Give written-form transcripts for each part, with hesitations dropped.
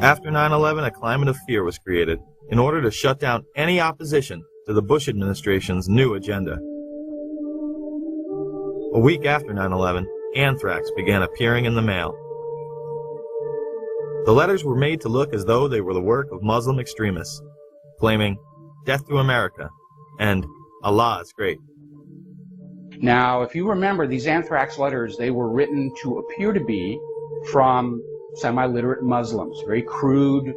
After 9/11, a climate of fear was created in order to shut down any opposition to the Bush administration's new agenda. A week after 9/11, anthrax began appearing in the mail. The letters were made to look as though they were the work of Muslim extremists, claiming, "Death to America," and "Allah is great." Now, if you remember, these anthrax letters, they were written to appear to be from semi-literate Muslims. Very crude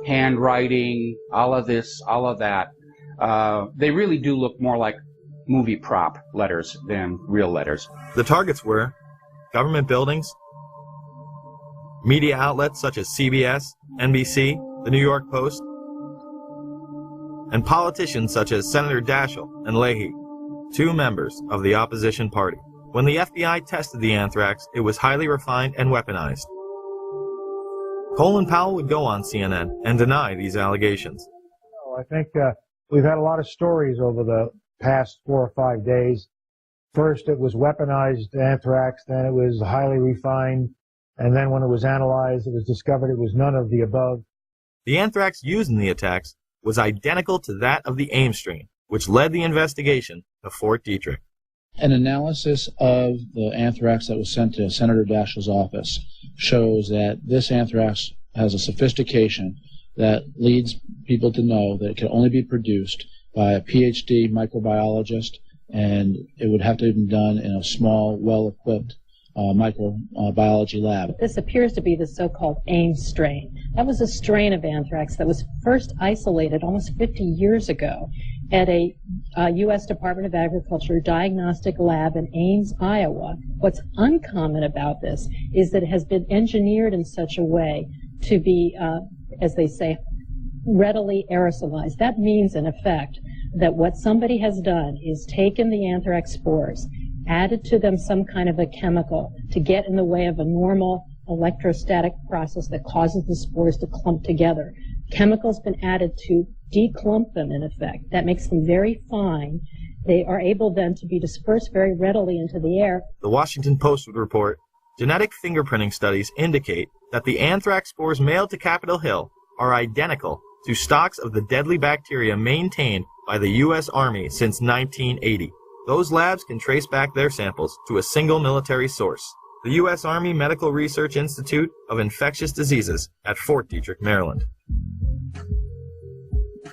handwriting, all of this, all of that. They really do look more like movie prop letters than real letters. The targets were government buildings, media outlets such as CBS, NBC, the New York Post, and politicians such as Senator Daschle and Leahy, two members of the opposition party. When the FBI tested the anthrax, it was highly refined and weaponized. Colin Powell would go on CNN and deny these allegations. I think we've had a lot of stories over the past 4 or 5 days. First, it was weaponized anthrax, then it was highly refined, and then when it was analyzed, it was discovered it was none of the above. The anthrax used in the attacks was identical to that of the Ames strain, which led the investigation to Fort Detrick. An analysis of the anthrax that was sent to Senator Daschle's office shows that this anthrax has a sophistication that leads people to know that it can only be produced by a PhD microbiologist, and it would have to be done in a small, well-equipped microbiology lab. This appears to be the so-called Ames strain. That was a strain of anthrax that was first isolated almost 50 years ago at a U.S. Department of Agriculture diagnostic lab in Ames, Iowa. What's uncommon about this is that it has been engineered in such a way to be, as they say, readily aerosolized. That means, in effect, that what somebody has done is taken the anthrax spores, added to them some kind of a chemical to get in the way of a normal electrostatic process that causes the spores to clump together. Chemical's been added to declump them, in effect. That makes them very fine. They are able then to be dispersed very readily into the air. The Washington Post would report, genetic fingerprinting studies indicate that the anthrax spores mailed to Capitol Hill are identical to stocks of the deadly bacteria maintained by the U.S. Army since 1980. Those labs can trace back their samples to a single military source, the U.S. Army Medical Research Institute of Infectious Diseases at Fort Detrick, Maryland.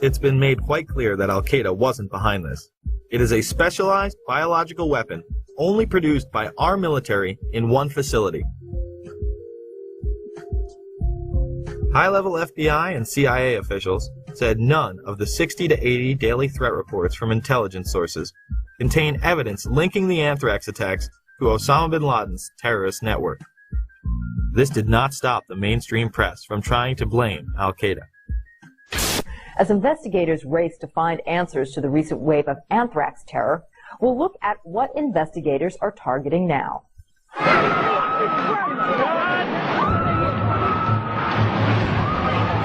It's been made quite clear that Al-Qaeda wasn't behind this. It is a specialized biological weapon only produced by our military in one facility. High-level FBI and CIA officials said none of the 60 to 80 daily threat reports from intelligence sources contain evidence linking the anthrax attacks to Osama bin Laden's terrorist network. This did not stop the mainstream press from trying to blame Al-Qaeda. As investigators race to find answers to the recent wave of anthrax terror, we'll look at what investigators are targeting now.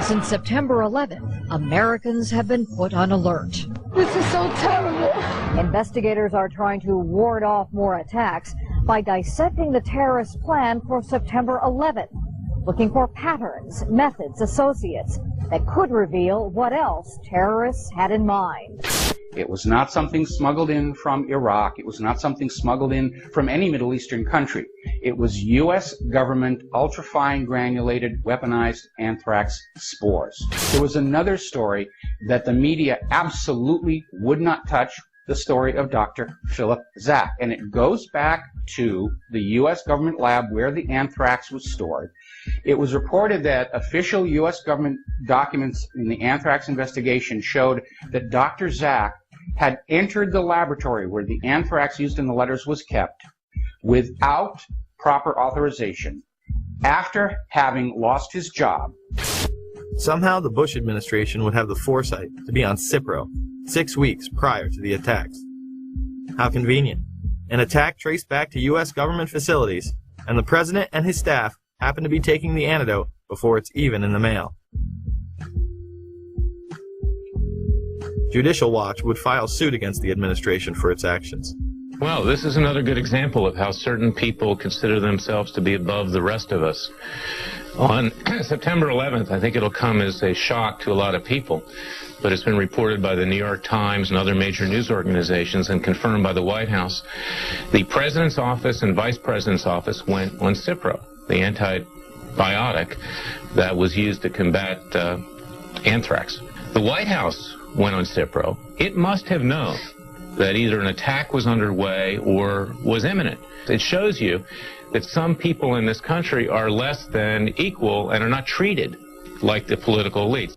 Since September 11th, Americans have been put on alert. This is so terrible. Investigators are trying to ward off more attacks by dissecting the terrorist plan for September 11th, looking for patterns, methods, associates that could reveal what else terrorists had in mind. It was not something smuggled in from Iraq. It was not something smuggled in from any Middle Eastern country. It was U.S. government ultrafine granulated weaponized anthrax spores. There was another story that the media absolutely would not touch, the story of Dr. Philip Zach. And it goes back to the U.S. government lab where the anthrax was stored. It was reported that official U.S. government documents in the anthrax investigation showed that Dr. Zach had entered the laboratory where the anthrax used in the letters was kept without proper authorization after having lost his job. Somehow the Bush administration would have the foresight to be on Cipro 6 weeks prior to the attacks. How convenient. An attack traced back to U.S. government facilities, and the president and his staff happen to be taking the antidote before it's even in the mail. Judicial Watch would file suit against the administration for its actions. Well, this is another good example of how certain people consider themselves to be above the rest of us. On September 11th, I think it'll come as a shock to a lot of people, but it's been reported by the New York Times and other major news organizations and confirmed by the White House. The President's office and Vice President's office went on Cipro, the antibiotic that was used to combat anthrax. The White House went on Cipro. It must have known that either an attack was underway or was imminent. It shows you that some people in this country are less than equal and are not treated like the political elites.